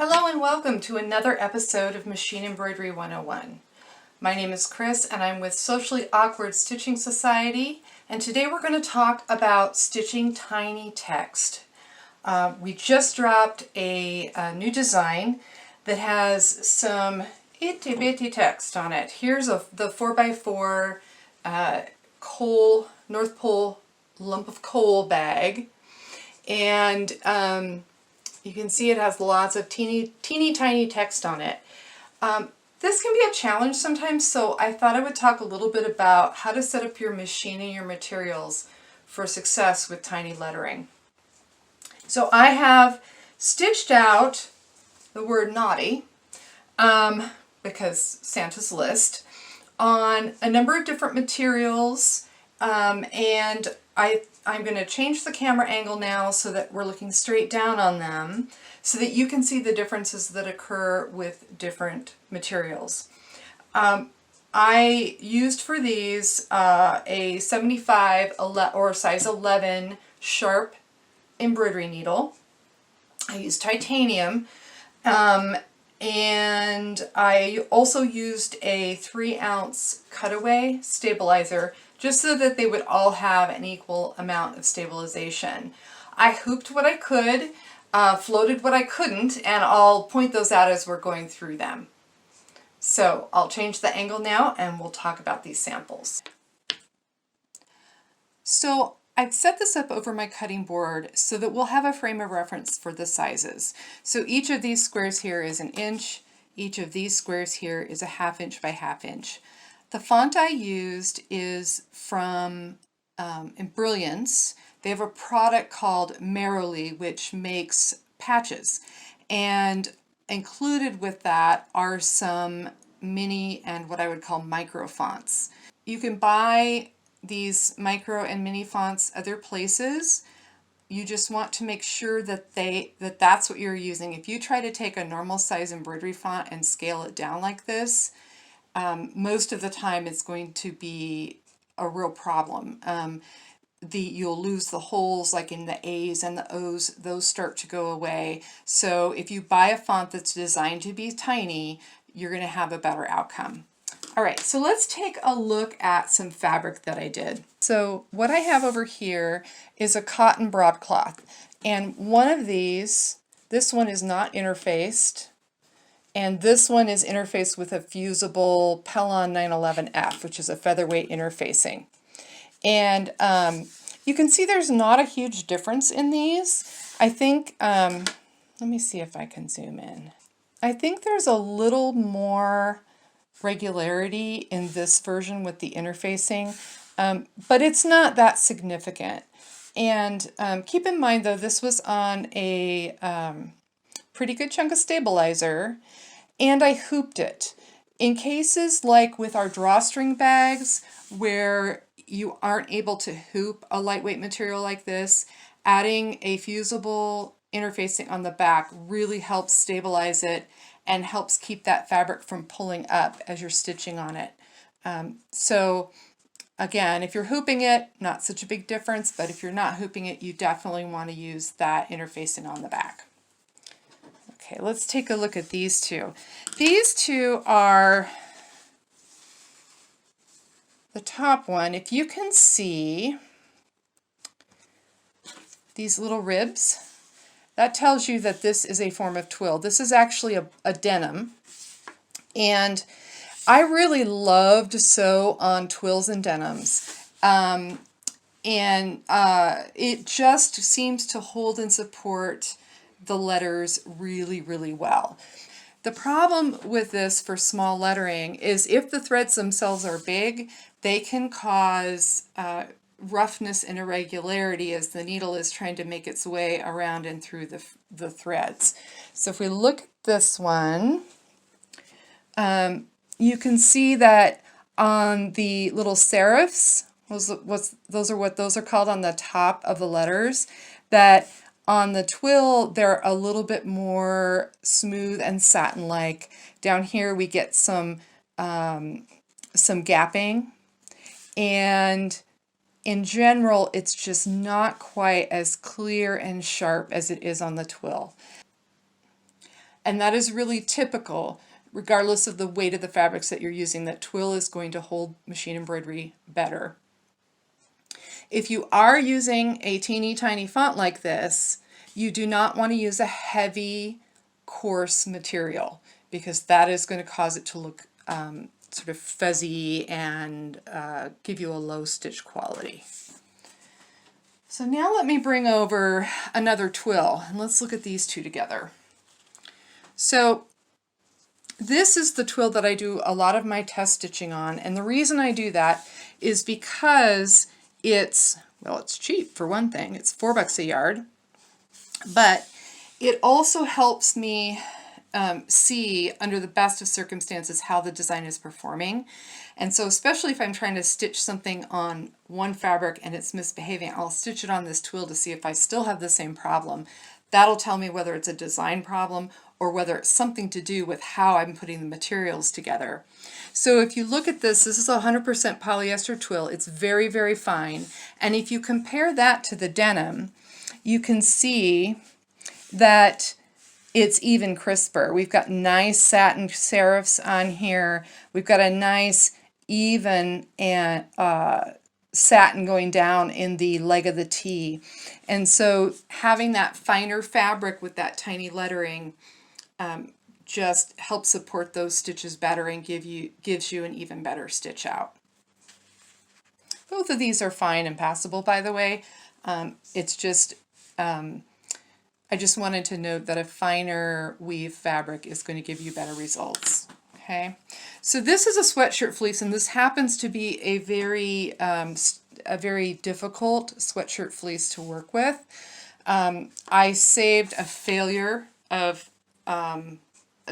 Hello and welcome to another episode of Machine Embroidery 101. My name is Kris and I'm with Socially Awkward Stitching Society, and today we're going to talk about stitching tiny text. We just dropped a new design that has some itty bitty text on it. Here's the 4x4 North Pole lump of coal bag, and you can see it has lots of teeny tiny text on it. This can be a challenge sometimes, so I thought I would talk a little bit about how to set up your machine and your materials for success with tiny lettering. So I have stitched out the word naughty, because Santa's list, on a number of different materials, and I'm going to change the camera angle now so that we're looking straight down on them so that you can see the differences that occur with different materials. I used for these a 75 or size 11 sharp embroidery needle. I used titanium, and I also used a 3-ounce cutaway stabilizer just so that they would all have an equal amount of stabilization. I hooped what I could, floated what I couldn't, and I'll point those out as we're going through them. So I'll change the angle now and we'll talk about these samples. So I've set this up over my cutting board so that we'll have a frame of reference for the sizes. So each of these squares here is 1 inch, each of these squares here is a 1/2 inch by 1/2 inch. The font I used is from Embroidery. They have a product called Merrily, which makes patches, and included with that are some mini and what I would call micro fonts. You can buy these micro and mini fonts other places. You just want to make sure that that's what you're using. If you try to take a normal size embroidery font and scale it down like this, most of the time it's going to be a real problem. You'll lose the holes like in the A's and the O's, those start to go away. So if you buy a font that's designed to be tiny, you're going to have a better outcome. All right, so let's take a look at some fabric that I did. So what I have over here is a cotton broadcloth, and one of these, this one is not interfaced, and this one is interfaced with a fusible Pellon 911F, which is a featherweight interfacing. And you can see there's not a huge difference in these. I think, let me see if I can zoom in. I think there's a little more regularity in this version with the interfacing, but it's not that significant. And keep in mind though, this was on a pretty good chunk of stabilizer, and I hooped it. In cases like with our drawstring bags where you aren't able to hoop a lightweight material like this, adding a fusible interfacing on the back really helps stabilize it and helps keep that fabric from pulling up as you're stitching on it. So again, if you're hooping it, not such a big difference, but if you're not hooping it, you definitely want to use that interfacing on the back. Okay, let's take a look at these two. These two are the top one. If you can see these little ribs, that tells you that this is a form of twill. This is actually a denim, and I really love to sew on twills and denims, it just seems to hold and support the letters really well. The problem with this for small lettering is if the threads themselves are big, they can cause roughness and irregularity as the needle is trying to make its way around and through the threads. So if we look at this one, you can see that on the little serifs, those are what those are called on the top of the letters, that on the twill they're a little bit more smooth and satin-like. Down here we get some gapping, and in general it's just not quite as clear and sharp as it is on the twill. And that is really typical, regardless of the weight of the fabrics that you're using, that twill is going to hold machine embroidery better. If you are using a teeny tiny font like this, you do not want to use a heavy, coarse material, because that is going to cause it to look sort of fuzzy and give you a low stitch quality. So now let me bring over another twill, and let's look at these two together. So this is the twill that I do a lot of my test stitching on, and the reason I do that is because it's cheap for one thing. It's $4 a yard, but it also helps me see under the best of circumstances how the design is performing. And so especially if I'm trying to stitch something on one fabric and it's misbehaving, I'll stitch it on this twill to see if I still have the same problem. That'll tell me whether it's a design problem or whether it's something to do with how I'm putting the materials together. So if you look at this, this is a 100% polyester twill. It's very, very fine. And if you compare that to the denim, you can see that it's even crisper. We've got nice satin serifs on here. We've got a nice even and satin going down in the leg of the T. And so having that finer fabric with that tiny lettering just helps support those stitches better and gives you an even better stitch out. Both of these are fine and passable, by the way. It's just I just wanted to note that a finer weave fabric is going to give you better results. Okay, so this is a sweatshirt fleece, and this happens to be a very difficult sweatshirt fleece to work with. I saved a failure of a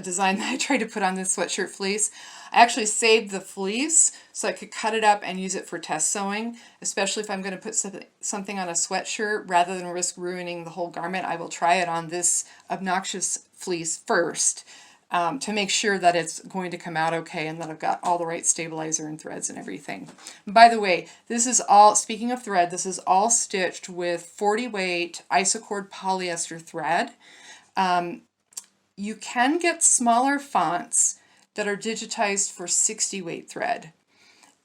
design that I tried to put on this sweatshirt fleece. I actually saved the fleece so I could cut it up and use it for test sewing, especially if I'm going to put something on a sweatshirt. Rather than risk ruining the whole garment, I will try it on this obnoxious fleece first to make sure that it's going to come out okay and that I've got all the right stabilizer and threads and everything. And by the way, this is all, speaking of thread, this is all stitched with 40 weight isocord polyester thread. You can get smaller fonts that are digitized for 60 weight thread.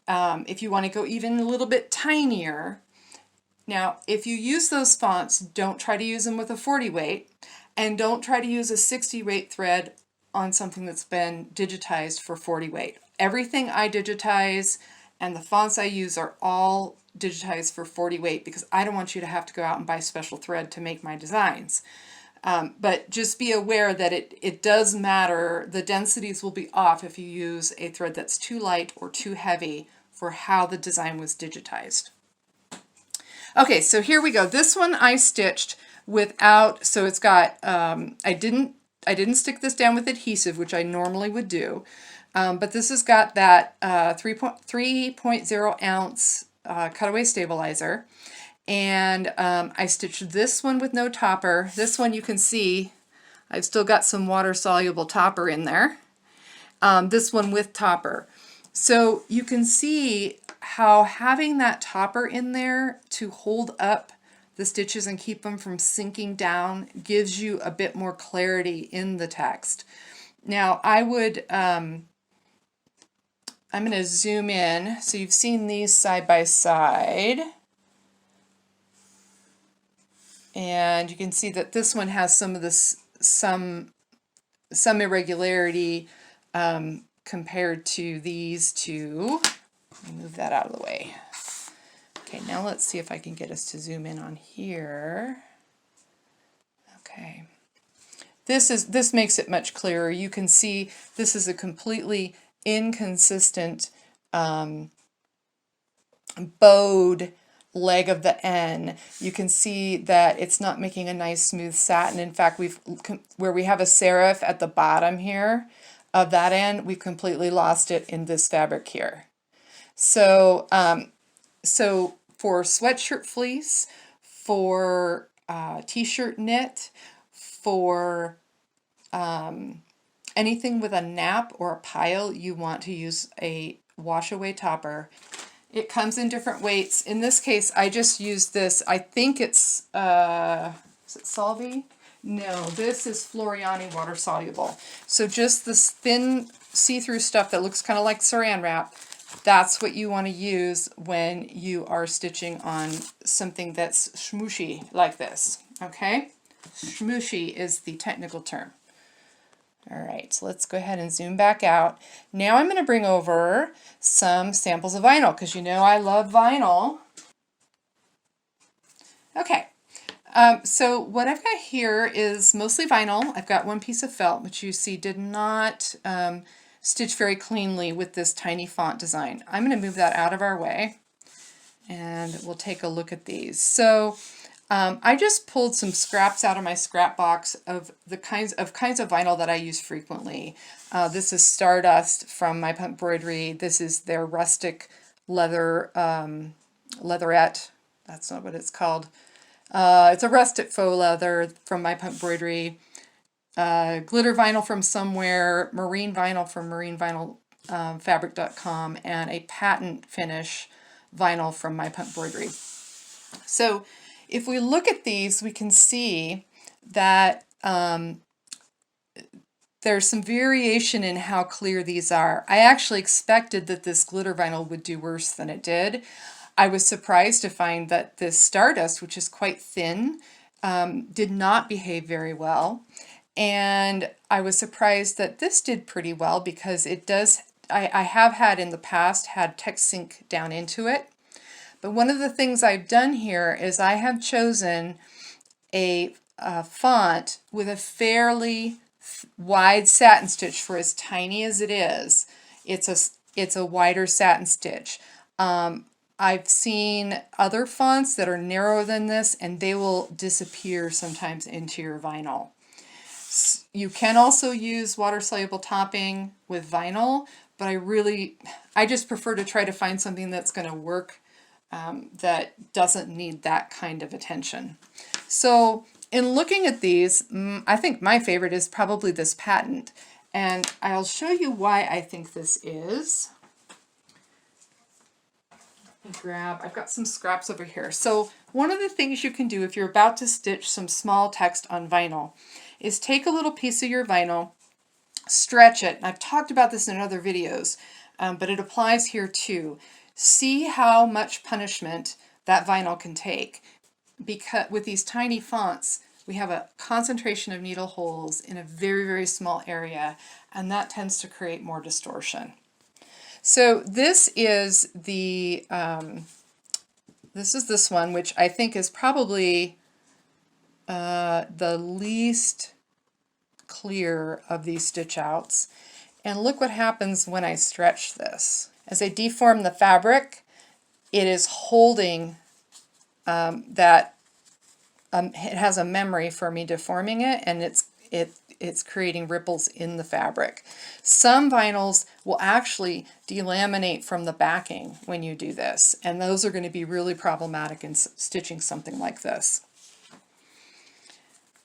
If you want to go even a little bit tinier. Now, if you use those fonts, don't try to use them with a 40 weight, and don't try to use a 60 weight thread on something that's been digitized for 40 weight. Everything I digitize and the fonts I use are all digitized for 40 weight because I don't want you to have to go out and buy special thread to make my designs. But just be aware that it does matter. The densities will be off if you use a thread that's too light or too heavy for how the design was digitized. Okay, so here we go. This one I stitched without, so it's got, I didn't stick this down with adhesive, which I normally would do, but this has got that 3.0 ounce cutaway stabilizer. And I stitched this one with no topper. This one you can see I've still got some water soluble topper in there. This one with topper. So you can see how having that topper in there to hold up the stitches and keep them from sinking down gives you a bit more clarity in the text. Now I would, I'm going to zoom in. So you've seen these side by side. And you can see that this one has some of this, some irregularity compared to these two. Let me move that out of the way. Okay, now let's see if I can get us to zoom in on here. Okay, this makes it much clearer. You can see this is a completely inconsistent bowed leg of the N. You can see that it's not making a nice smooth satin. In fact, where we have a serif at the bottom here of that end, we've completely lost it in this fabric here. So so for sweatshirt fleece, for t-shirt knit, for anything with a nap or a pile, you want to use a wash away topper. It comes in different weights. In this case, I just used this, I think it's, is it Solvay? No, this is Floriani water soluble. So just this thin see-through stuff that looks kind of like saran wrap, that's what you want to use when you are stitching on something that's shmooshy like this, okay? Shmooshy is the technical term. All right, so let's go ahead and zoom back out. Now I'm going to bring over some samples of vinyl, because you know I love vinyl. Okay, so what I've got here is mostly vinyl. I've got one piece of felt, which you see did not stitch very cleanly with this tiny font design. I'm going to move that out of our way, and we'll take a look at these. So I just pulled some scraps out of my scrap box of the kinds of vinyl that I use frequently. This is Stardust from my Embroidery. This is their rustic leather leatherette. That's not what it's called. It's a rustic faux leather from my Embroidery. Glitter vinyl from somewhere, marine vinyl from marinevinylfabric.com, and a patent finish vinyl from my Embroidery. So if we look at these, we can see that there's some variation in how clear these are. I actually expected that this glitter vinyl would do worse than it did. I was surprised to find that this Stardust, which is quite thin, did not behave very well. And I was surprised that this did pretty well, because it does, I have had in the past had text sink down into it. But one of the things I've done here is I have chosen a font with a fairly wide satin stitch. For as tiny as it is, it's a wider satin stitch. I've seen other fonts that are narrower than this, and they will disappear sometimes into your vinyl. You can also use water-soluble topping with vinyl, but I just prefer to try to find something that's going to work that doesn't need that kind of attention. So in looking at these, I think my favorite is probably this patent, and I'll show you why I think this is. I've got some scraps over here. So one of the things you can do if you're about to stitch some small text on vinyl is take a little piece of your vinyl, stretch it. And I've talked about this in other videos, but it applies here too. See how much punishment that vinyl can take. Because with these tiny fonts, we have a concentration of needle holes in a very, very small area, and that tends to create more distortion. So this is the this one, which I think is probably the least clear of these stitch outs. And look what happens when I stretch this. As I deform the fabric, it is holding it has a memory for me deforming it, and it's creating ripples in the fabric. Some vinyls will actually delaminate from the backing when you do this, and those are going to be really problematic in stitching something like this.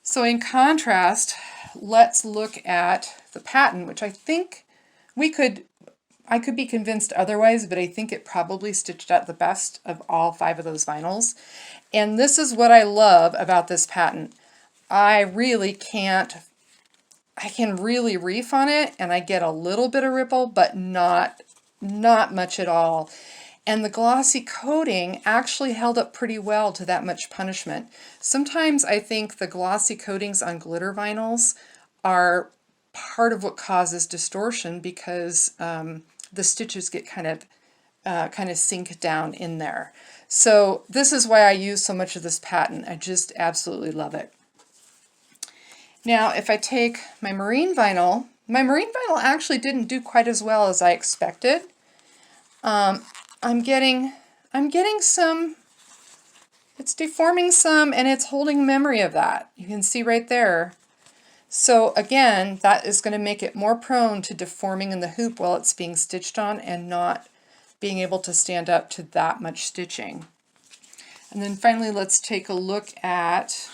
So in contrast, let's look at the patent, which I think I could be convinced otherwise, but I think it probably stitched out the best of all 5 of those vinyls. And this is what I love about this patent. I can really reef on it, and I get a little bit of ripple, but not much at all. And the glossy coating actually held up pretty well to that much punishment. Sometimes I think the glossy coatings on glitter vinyls are part of what causes distortion, because the stitches get kind of sink down in there. So this is why I use so much of this patent. I just absolutely love it. Now if I take my marine vinyl actually didn't do quite as well as I expected. I'm getting some, it's deforming some, and it's holding memory of that. You can see right there. So again, that is going to make it more prone to deforming in the hoop while it's being stitched on, and not being able to stand up to that much stitching. And then finally, let's take a look at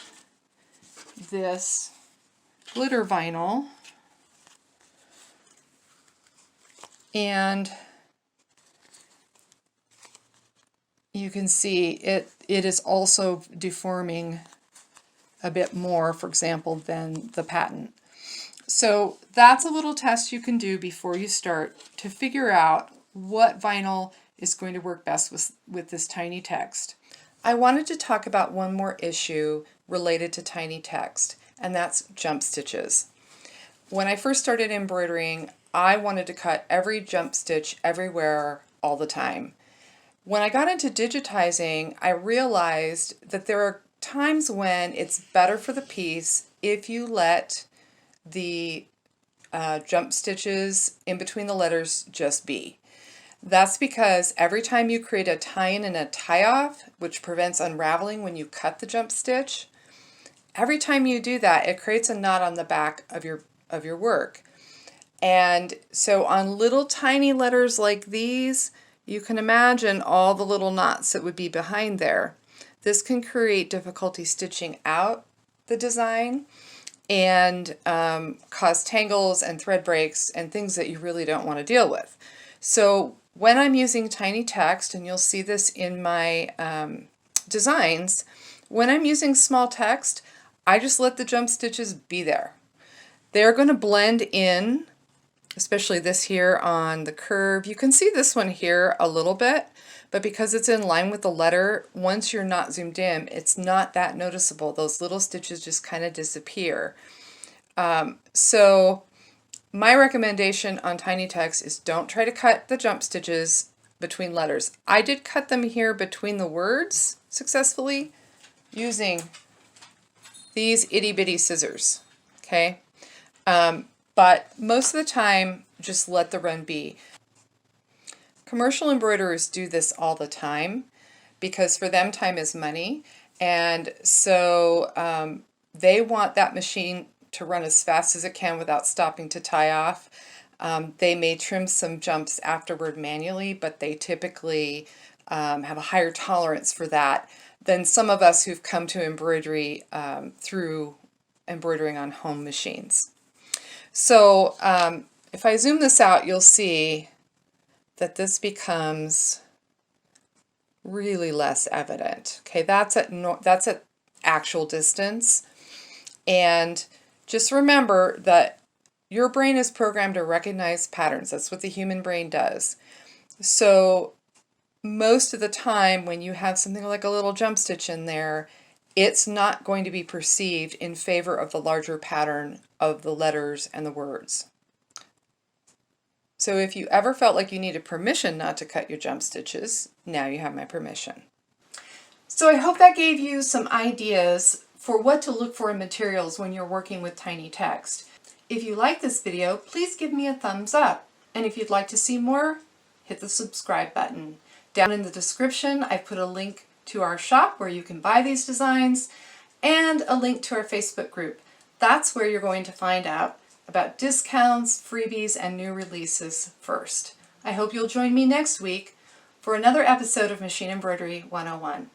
this glitter vinyl. And you can see it is also deforming a bit more, for example, than the patent. So that's a little test you can do before you start to figure out what vinyl is going to work best with this tiny text. I wanted to talk about one more issue related to tiny text, and that's jump stitches. When I first started embroidering, I wanted to cut every jump stitch everywhere all the time. When I got into digitizing, I realized that there are times when it's better for the piece if you let the jump stitches in between the letters just be. That's because every time you create a tie-in and a tie-off, which prevents unraveling when you cut the jump stitch, every time you do that, it creates a knot on the back of your work. And so on little tiny letters like these, you can imagine all the little knots that would be behind there. This can create difficulty stitching out the design and cause tangles and thread breaks and things that you really don't want to deal with. So when I'm using tiny text, and you'll see this in my designs, when I'm using small text, I just let the jump stitches be there. They're going to blend in, especially this here on the curve. You can see this one here a little bit, but because it's in line with the letter, once you're not zoomed in, it's not that noticeable. Those little stitches just kind of disappear. So my recommendation on tiny text is don't try to cut the jump stitches between letters. I did cut them here between the words successfully using these itty bitty scissors, okay? But most of the time, just let the run be. Commercial embroiderers do this all the time because for them time is money, and so they want that machine to run as fast as it can without stopping to tie off. They may trim some jumps afterward manually, but they typically have a higher tolerance for that than some of us who've come to embroidery through embroidering on home machines. So if I zoom this out, you'll see that this becomes really less evident. Okay, that's at actual distance. And just remember that your brain is programmed to recognize patterns. That's what the human brain does. So most of the time when you have something like a little jump stitch in there, it's not going to be perceived in favor of the larger pattern of the letters and the words. So if you ever felt like you needed permission not to cut your jump stitches, now you have my permission. So I hope that gave you some ideas for what to look for in materials when you're working with tiny text. If you like this video, please give me a thumbs up. And if you'd like to see more, hit the subscribe button. Down in the description, I've put a link to our shop where you can buy these designs and a link to our Facebook group. That's where you're going to find out about discounts, freebies, and new releases first. I hope you'll join me next week for another episode of Machine Embroidery 101.